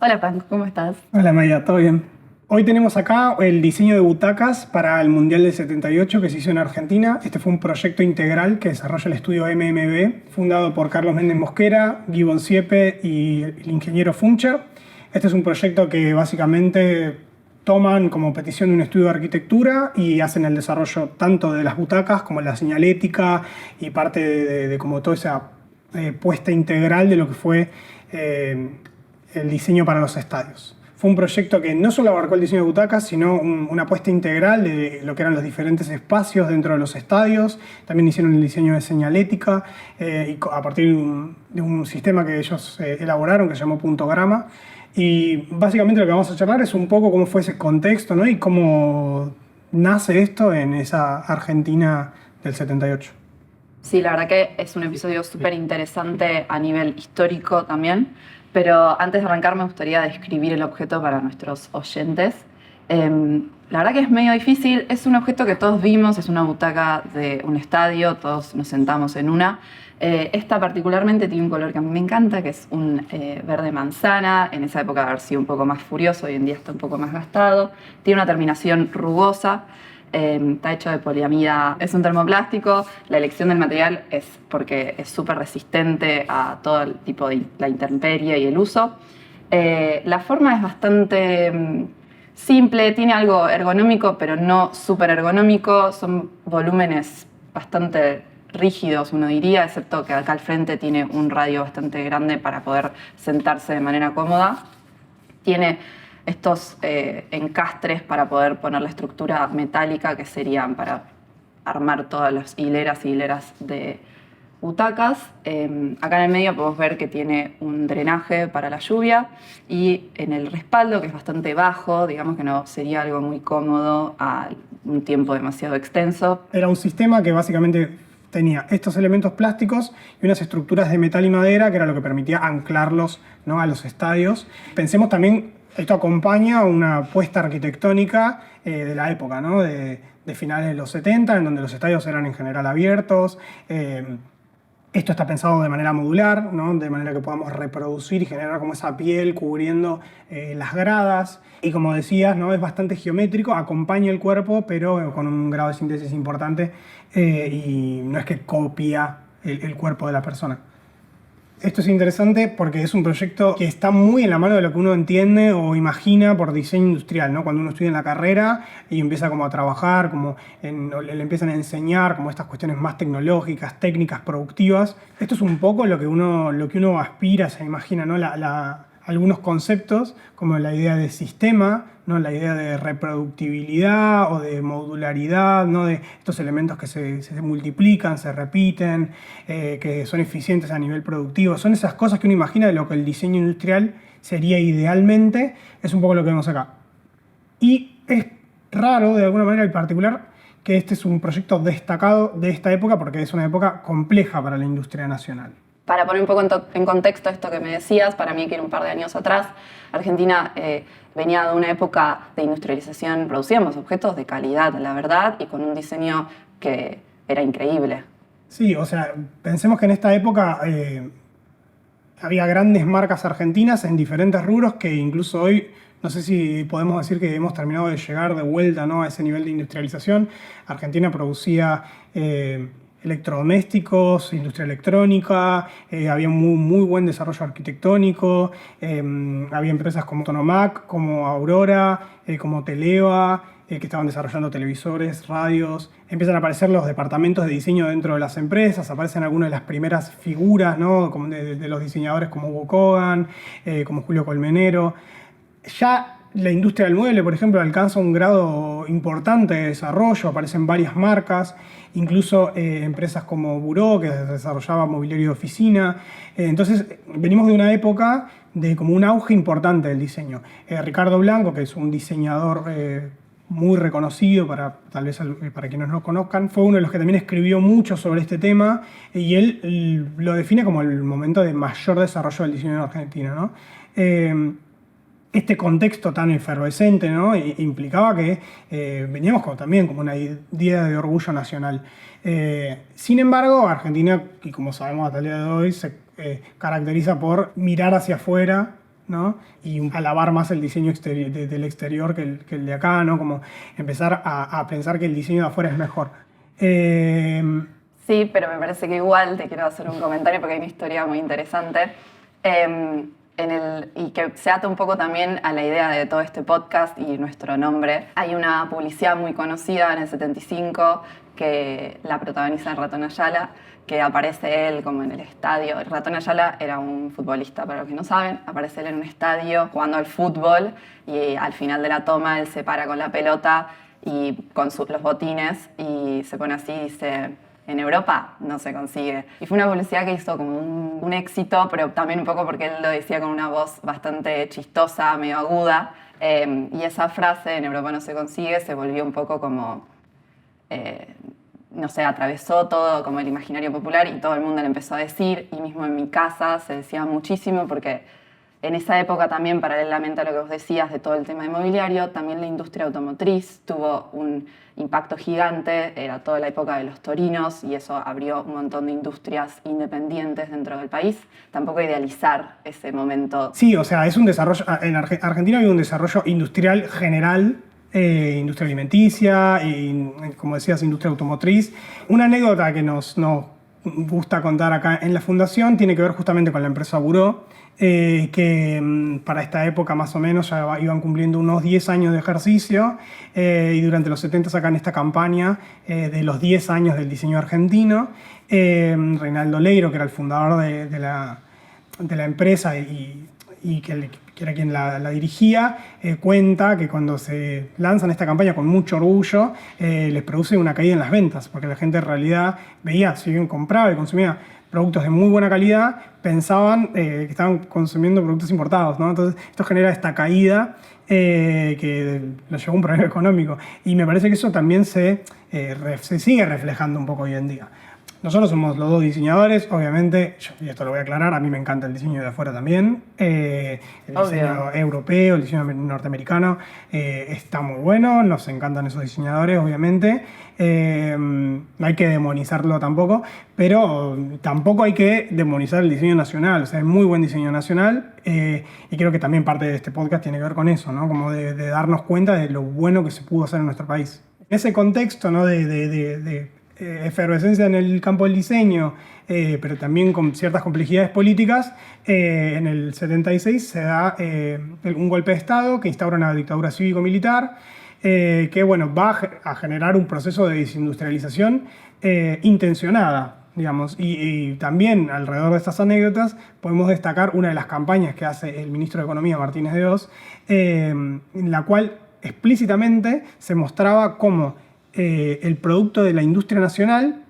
Hola Franco, ¿cómo estás? Hola Maya, ¿todo bien? Hoy tenemos acá el diseño de butacas para el Mundial del 78 que se hizo en Argentina. Este fue un proyecto integral que desarrolla el estudio MMB, fundado por Carlos Méndez Mosquera, Gibbon Siepe y el ingeniero Funcher. Este es un proyecto que básicamente toman como petición de un estudio de arquitectura y hacen el desarrollo tanto de las butacas como la señalética y parte de como toda esa puesta integral de lo que fue eh, el diseño para los estadios. Fue un proyecto que no solo abarcó el diseño de butacas, sino una apuesta integral de lo que eran los diferentes espacios dentro de los estadios. También hicieron el diseño de señalética y a partir de un sistema que ellos elaboraron que se llamó Puntograma. Y básicamente lo que vamos a charlar es un poco cómo fue ese contexto, ¿no? Y cómo nace esto en esa Argentina del 78. Sí, la verdad que es un episodio súper interesante a nivel histórico también, pero antes de arrancar me gustaría describir el objeto para nuestros oyentes. La verdad que es medio difícil, es un objeto que todos vimos, es una butaca de un estadio, todos nos sentamos en una. Esta particularmente tiene un color que a mí me encanta, que es un verde manzana, en esa época haber sido un poco más furioso, hoy en día está un poco más gastado, tiene una terminación rugosa. Está hecho de poliamida, es un termoplástico. La elección del material es porque es súper resistente a todo el tipo de la intemperie y el uso. La forma es bastante simple, tiene algo ergonómico, pero no súper ergonómico. Son volúmenes bastante rígidos, uno diría, excepto que acá al frente tiene un radio bastante grande para poder sentarse de manera cómoda. Tiene estos encastres para poder poner la estructura metálica que serían para armar todas las hileras y hileras de butacas. Acá en el medio podemos ver que tiene un drenaje para la lluvia y en el respaldo, que es bastante bajo, digamos que no sería algo muy cómodo a un tiempo demasiado extenso. Era un sistema que básicamente tenía estos elementos plásticos y unas estructuras de metal y madera, que era lo que permitía anclarlos, ¿no?, a los estadios. Pensemos también, esto acompaña una puesta arquitectónica de la época, ¿no?, de finales de los 70, en donde los estadios eran en general abiertos. Esto está pensado de manera modular, ¿no?, de manera que podamos reproducir y generar como esa piel cubriendo las gradas. Y como decías, ¿no?, es bastante geométrico, acompaña el cuerpo, pero con un grado de síntesis importante y no es que copia el cuerpo de la persona. Esto es interesante porque es un proyecto que está muy en la mano de lo que uno entiende o imagina por diseño industrial, ¿no? Cuando uno estudia en la carrera y empieza como a trabajar, le empiezan a enseñar como estas cuestiones más tecnológicas, técnicas, productivas. Esto es un poco lo que uno aspira, se imagina, ¿no? Algunos conceptos como la idea de sistema, ¿no?, la idea de reproductibilidad o de modularidad, ¿no?, de estos elementos que se multiplican, se repiten, que son eficientes a nivel productivo. Son esas cosas que uno imagina de lo que el diseño industrial sería idealmente. Es un poco lo que vemos acá. Y es raro, de alguna manera, en particular, que este es un proyecto destacado de esta época porque es una época compleja para la industria nacional. Para poner un poco en contexto esto que me decías, para mí que era un par de años atrás, Argentina venía de una época de industrialización, producíamos objetos de calidad, la verdad, y con un diseño que era increíble. Sí, o sea, pensemos que en esta época había grandes marcas argentinas en diferentes rubros que incluso hoy, no sé si podemos decir que hemos terminado de llegar de vuelta, ¿no?, a ese nivel de industrialización. Argentina producía electrodomésticos, industria electrónica, había muy buen desarrollo arquitectónico, había empresas como Tonomac, como Aurora, como Televa, que estaban desarrollando televisores, radios. Empiezan a aparecer los departamentos de diseño dentro de las empresas, aparecen algunas de las primeras figuras, ¿no?, como de los diseñadores como Hugo Kogan, como Julio Colmenero. Ya la industria del mueble, por ejemplo, alcanza un grado importante de desarrollo, aparecen varias marcas, incluso empresas como Buró, que desarrollaba mobiliario de oficina. Entonces, venimos de una época de como un auge importante del diseño. Ricardo Blanco, que es un diseñador muy reconocido, tal vez para quienes no lo conozcan, fue uno de los que también escribió mucho sobre este tema y él lo define como el momento de mayor desarrollo del diseño en Argentina, ¿no? Este contexto tan efervescente, ¿no?, implicaba que veníamos también como una idea de orgullo nacional. Sin embargo, Argentina, y como sabemos hasta el día de hoy, se caracteriza por mirar hacia afuera, ¿no? Y alabar más el diseño del exterior que el de acá, ¿no? Como empezar a pensar que el diseño de afuera es mejor. Sí, pero me parece que igual te quiero hacer un comentario porque hay una historia muy interesante. Y que se ata un poco también a la idea de todo este podcast y nuestro nombre. Hay una publicidad muy conocida en el 75 que la protagoniza Ratón Ayala, que aparece él como en el estadio. Ratón Ayala era un futbolista, para los que no saben, aparece él en un estadio jugando al fútbol y al final de la toma él se para con la pelota y con los botines y se pone así y dice: en Europa no se consigue. Y fue una publicidad que hizo como un éxito, pero también un poco porque él lo decía con una voz bastante chistosa, medio aguda. Y esa frase, en Europa no se consigue, se volvió un poco como, no sé, atravesó todo como el imaginario popular y todo el mundo le empezó a decir. Y mismo en mi casa se decía muchísimo porque en esa época también, paralelamente a lo que vos decías de todo el tema inmobiliario, también la industria automotriz tuvo un impacto gigante, era toda la época de los torinos y eso abrió un montón de industrias independientes dentro del país. Tampoco idealizar ese momento. Sí, o sea, es un desarrollo, en Argentina había un desarrollo industrial general, industria alimenticia y, como decías, industria automotriz. Una anécdota que nos gusta contar acá en la fundación tiene que ver justamente con la empresa Buró, que para esta época más o menos ya iban cumpliendo unos 10 años de ejercicio y durante los 70 sacan esta campaña de los 10 años del diseño argentino. Reinaldo Leiro, que era el fundador de la empresa y que era quien la dirigía, cuenta que cuando se lanzan esta campaña con mucho orgullo, les produce una caída en las ventas, porque la gente en realidad veía, si bien compraba y consumía productos de muy buena calidad, pensaban que estaban consumiendo productos importados, ¿no? Entonces esto genera esta caída que lo llevó a un problema económico. Y me parece que eso también se sigue reflejando un poco hoy en día. Nosotros somos los dos diseñadores, obviamente, y esto lo voy a aclarar, a mí me encanta el diseño de afuera también. El diseño europeo, el diseño norteamericano está muy bueno, nos encantan esos diseñadores, obviamente. No hay que demonizarlo tampoco, pero tampoco hay que demonizar el diseño nacional. O sea, es muy buen diseño nacional y creo que también parte de este podcast tiene que ver con eso, ¿no? Como de darnos cuenta de lo bueno que se pudo hacer en nuestro país. En ese contexto, ¿no? de efervescencia en el campo del diseño, pero también con ciertas complejidades políticas, en el 76 se da un golpe de Estado que instaura una dictadura cívico-militar que bueno, va a generar un proceso de desindustrialización intencionada, digamos. Y también alrededor de estas anécdotas podemos destacar una de las campañas que hace el ministro de Economía, Martínez de Oz, en la cual explícitamente se mostraba cómo el producto de la industria nacional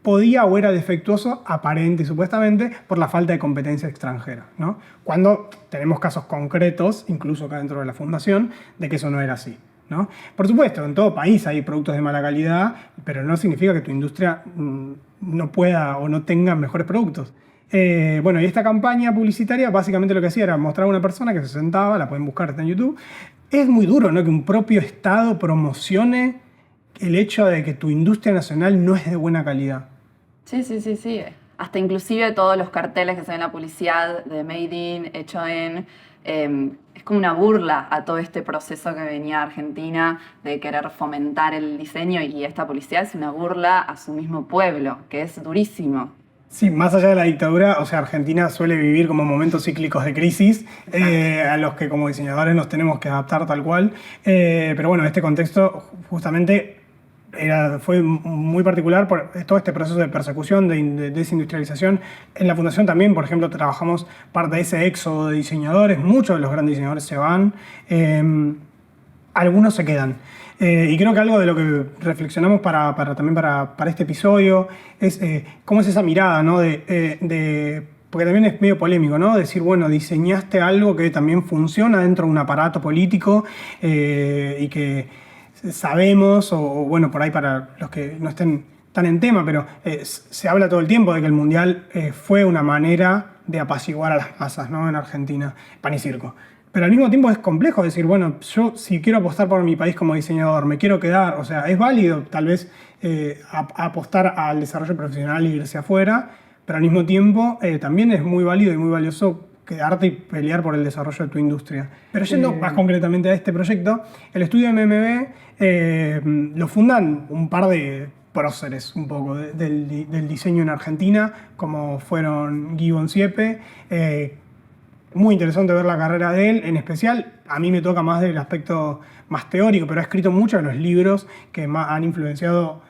podía o era defectuoso, aparente y supuestamente, por la falta de competencia extranjera, ¿no? Cuando tenemos casos concretos, incluso acá dentro de la fundación, de que eso no era así, ¿no? Por supuesto, en todo país hay productos de mala calidad, pero no significa que tu industria no pueda o no tenga mejores productos. Bueno, y esta campaña publicitaria básicamente lo que hacía era mostrar a una persona que se sentaba, la pueden buscar, está en YouTube. Es muy duro, ¿no? Que un propio Estado promocione el hecho de que tu industria nacional no es de buena calidad. Sí. Hasta inclusive todos los carteles que se ven en la publicidad de Made in, hecho en... es como una burla a todo este proceso que venía Argentina de querer fomentar el diseño, y esta publicidad es una burla a su mismo pueblo, que es durísimo. Sí, más allá de la dictadura, o sea, Argentina suele vivir como momentos cíclicos de crisis a los que como diseñadores nos tenemos que adaptar tal cual. Pero bueno, este contexto justamente fue muy particular por todo este proceso de persecución, de desindustrialización. En la fundación también, por ejemplo, trabajamos parte de ese éxodo de diseñadores. Muchos de los grandes diseñadores se van, algunos se quedan. Y creo que algo de lo que reflexionamos también para este episodio es cómo es esa mirada, ¿no? Porque también es medio polémico, ¿no? Decir, bueno, diseñaste algo que también funciona dentro de un aparato político y que sabemos, o bueno, por ahí para los que no estén tan en tema, pero se habla todo el tiempo de que el Mundial fue una manera de apaciguar a las masas, ¿no? En Argentina, pan y circo. Pero al mismo tiempo es complejo decir, bueno, yo si quiero apostar por mi país como diseñador, me quiero quedar, o sea, es válido tal vez apostar al desarrollo profesional e irse afuera, pero al mismo tiempo también es muy válido y muy valioso quedarte y pelear por el desarrollo de tu industria. Pero yendo más concretamente a este proyecto, el estudio MMB lo fundan un par de próceres un poco del diseño en Argentina, como fueron Guy Siepe. Muy interesante ver la carrera de él, en especial a mí me toca más del aspecto más teórico, pero ha escrito muchos de los libros que más han influenciado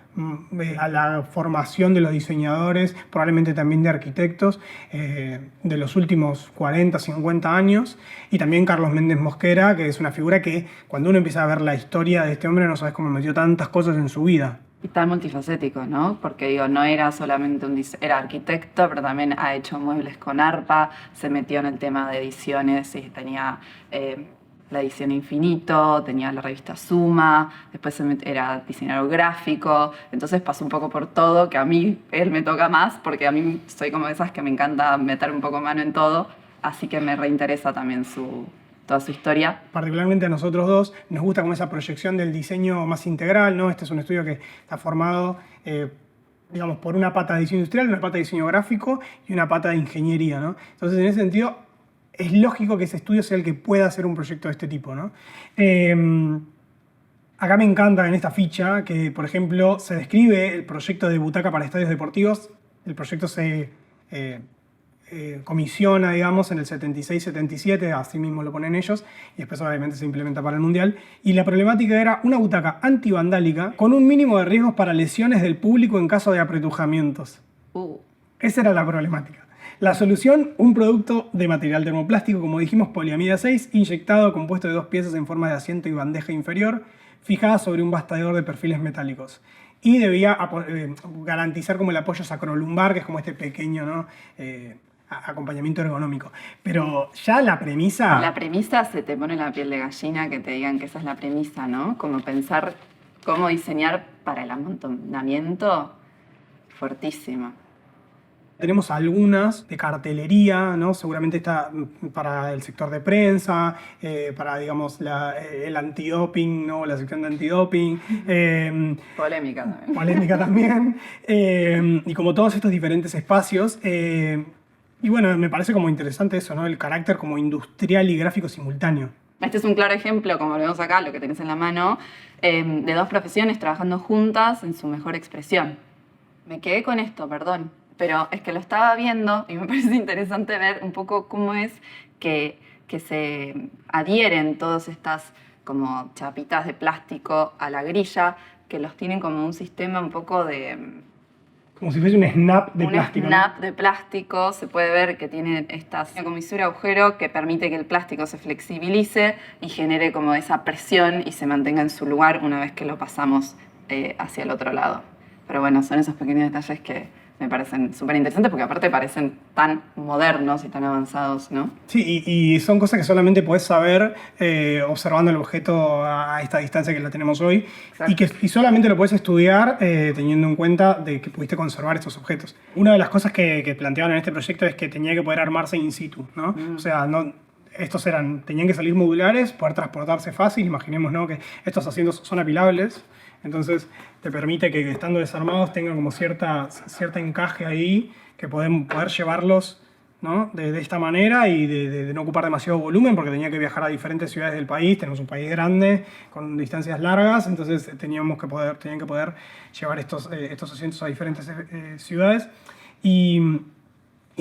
a la formación de los diseñadores, probablemente también de arquitectos, de los últimos 40, 50 años. Y también Carlos Méndez Mosquera, que es una figura que cuando uno empieza a ver la historia de este hombre no sabes cómo metió tantas cosas en su vida. Y tan multifacético, ¿no? Porque digo, no era solamente era arquitecto, pero también ha hecho muebles con ARPA, se metió en el tema de ediciones y tenía la edición Infinito, tenía la revista Suma, después era diseñador gráfico, entonces pasó un poco por todo, que a mí él me toca más, porque a mí soy como de esas que me encanta meter un poco mano en todo, así que me reinteresa también toda su historia. Particularmente a nosotros dos nos gusta como esa proyección del diseño más integral, ¿no? Este es un estudio que está formado, digamos, por una pata de diseño industrial, una pata de diseño gráfico y una pata de ingeniería, ¿no? Entonces, en ese sentido, es lógico que ese estudio sea el que pueda hacer un proyecto de este tipo, ¿no? Acá me encanta en esta ficha que, por ejemplo, se describe el proyecto de butaca para estadios deportivos. El proyecto se comisiona, digamos, en el 76-77, así mismo lo ponen ellos, y después obviamente se implementa para el Mundial. Y la problemática era una butaca antivandálica con un mínimo de riesgos para lesiones del público en caso de apretujamientos. Esa era la problemática. La solución, un producto de material termoplástico, como dijimos, poliamida 6, inyectado, compuesto de 2 piezas en forma de asiento y bandeja inferior, fijada sobre un bastidor de perfiles metálicos. Y debía garantizar como el apoyo sacrolumbar, que es como este pequeño, ¿no? Acompañamiento ergonómico. Pero ya la premisa... La premisa se te pone la piel de gallina que te digan que esa es la premisa, ¿no? Como pensar cómo diseñar para el amontonamiento, fuertísimo. Tenemos algunas de cartelería, ¿no? Seguramente está para el sector de prensa, para, digamos, el antidoping, ¿no? La sección de antidoping. Polémica también. Polémica también. Y como todos estos diferentes espacios. Y bueno, me parece como interesante eso, ¿no? El carácter como industrial y gráfico simultáneo. Este es un claro ejemplo, como lo vemos acá, lo que tenés en la mano, de dos profesiones trabajando juntas en su mejor expresión. Me quedé con esto, perdón, pero es que lo estaba viendo y me parece interesante ver un poco cómo es que se adhieren todas estas como chapitas de plástico a la grilla, que los tienen como un sistema un poco de... Como si fuese un snap de plástico. Un snap, ¿no? De plástico, se puede ver que tiene esta comisura agujero que permite que el plástico se flexibilice y genere como esa presión y se mantenga en su lugar una vez que lo pasamos hacia el otro lado. Pero bueno, son esos pequeños detalles que me parecen súper interesantes porque aparte parecen tan modernos y tan avanzados, ¿no? Sí, y son cosas que solamente podés saber observando el objeto a esta distancia que la tenemos hoy. Y solamente lo podés estudiar teniendo en cuenta de que pudiste conservar estos objetos. Una de las cosas que planteaban en este proyecto es que tenía que poder armarse in situ, ¿no? O sea, tenían que salir modulares, poder transportarse fácil. Imaginemos, ¿no? Que estos asientos son apilables. Entonces te permite que estando desarmados tengan como cierta encaje ahí, que pueden poder llevarlos, ¿no? de esta manera y de no ocupar demasiado volumen, porque tenía que viajar a diferentes ciudades del país. Tenemos un país grande con distancias largas, entonces tenían que poder llevar estos asientos a diferentes ciudades y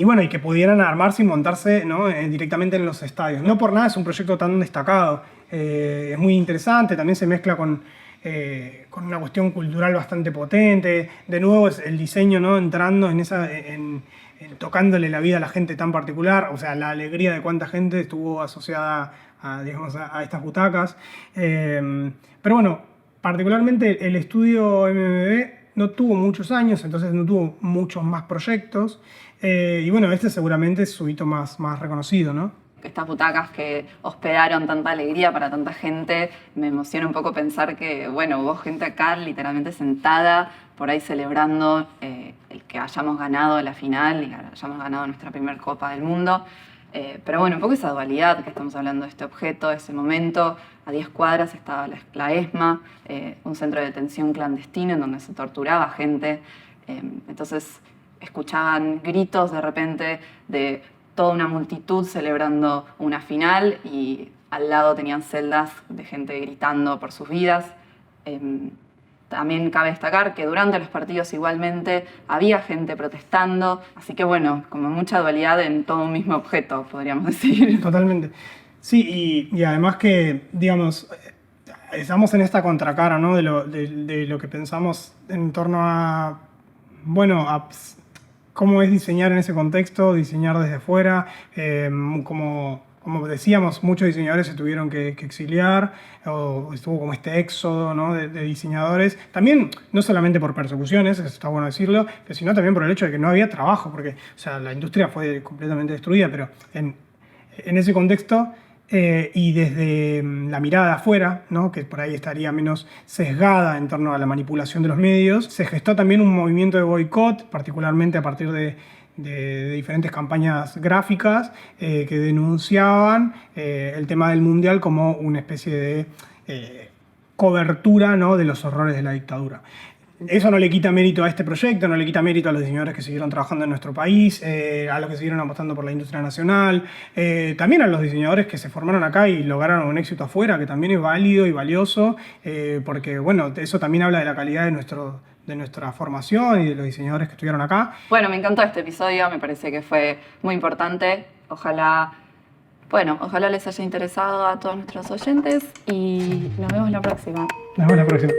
bueno, y que pudieran armarse y montarse, ¿no? Directamente en los estadios. No por nada es un proyecto tan destacado. Es muy interesante, también se mezcla con una cuestión cultural bastante potente. De nuevo es el diseño, ¿no? Entrando en tocándole la vida a la gente tan particular, o sea, la alegría de cuánta gente estuvo asociada a estas butacas. Pero bueno, particularmente el estudio MMB no tuvo muchos años, entonces no tuvo muchos más proyectos. Y bueno, este seguramente es su hito más reconocido, ¿no? Estas butacas que hospedaron tanta alegría para tanta gente, me emociona un poco pensar que, bueno, hubo gente acá literalmente sentada, por ahí celebrando el que hayamos ganado la final y hayamos ganado nuestra primera Copa del Mundo. Pero bueno, un poco esa dualidad que estamos hablando de este objeto, ese momento. A 10 cuadras estaba la ESMA, un centro de detención clandestino en donde se torturaba gente. Entonces escuchaban gritos de repente de toda una multitud celebrando una final y al lado tenían celdas de gente gritando por sus vidas. También cabe destacar que durante los partidos igualmente había gente protestando, así que bueno, como mucha dualidad en todo un mismo objeto, podríamos decir. Totalmente. Sí, y además que, digamos, estamos en esta contracara, ¿no? De lo que pensamos en torno a, bueno, a cómo es diseñar en ese contexto, diseñar desde fuera, como decíamos, muchos diseñadores se tuvieron que exiliar, o estuvo como este éxodo, ¿no? de diseñadores, también no solamente por persecuciones, eso está bueno decirlo, pero sino también por el hecho de que no había trabajo, porque o sea, la industria fue completamente destruida, pero en ese contexto y desde la mirada de afuera, ¿no? Que por ahí estaría menos sesgada en torno a la manipulación de los medios, se gestó también un movimiento de boicot, particularmente a partir de diferentes campañas gráficas que denunciaban el tema del mundial como una especie de cobertura, ¿no? De los horrores de la dictadura. Eso no le quita mérito a este proyecto, no le quita mérito a los diseñadores que siguieron trabajando en nuestro país, a los que siguieron apostando por la industria nacional, también a los diseñadores que se formaron acá y lograron un éxito afuera, que también es válido y valioso, porque bueno, eso también habla de la calidad de nuestra formación y de los diseñadores que estuvieron acá. Bueno, me encantó este episodio, me parece que fue muy importante. Ojalá les haya interesado a todos nuestros oyentes y nos vemos la próxima. Nos vemos la próxima.